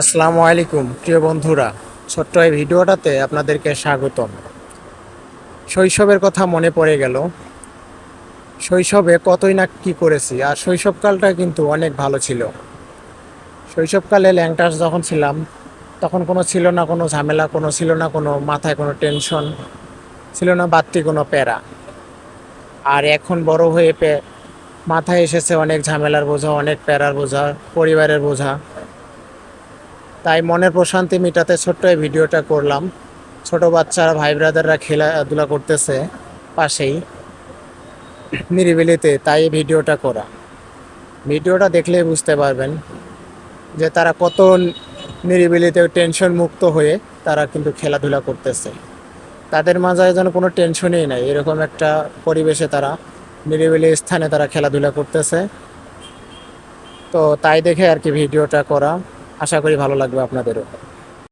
আসসালামু আলাইকুম প্রিয় বন্ধুরা, ছোট্ট এই ভিডিওটাতে আপনাদেরকে স্বাগতম। শৈশবের কথা মনে পড়ে গেল। শৈশবে কতই না কি করেছি, আর শৈশবকালটা কিন্তু অনেক ভালো ছিল। শৈশবকালে ল্যাংটাস যখন ছিলাম, তখন ছিল না কোনো ঝামেলা, ছিল না কোনো মাথায় কোনো টেনশন, ছিল না বাড়তি কোনো প্যারা। আর এখন বড় হয়ে মাথায় এসেছে অনেক ঝামেলার বোঝা, অনেক প্যারার বোঝা, পরিবারের বোঝা। তাই মনের প্রশান্তি মেটাতে ছোট্ট এই ভিডিওটা করলাম। ছোট বাচ্চারা, ভাই ব্রাদাররা খেলাধুলা করতেছে পাশেই নিরিবিলিতে, তাই এই ভিডিওটা করা। ভিডিওটা দেখলেই বুঝতে পারবেন যে তারা কত নিরিবিলিতে টেনশন মুক্ত হয়ে তারা কিন্তু খেলাধুলা করতেছে। তাদের মাঝে যেন কোনো টেনশনই নাই, এরকম একটা পরিবেশে তারা নিরিবিলি স্থানে তারা খেলাধুলা করতেছে। তো তাই দেখে আর কি ভিডিওটা করা। আশা করি ভালো লাগবে আপনাদেরও।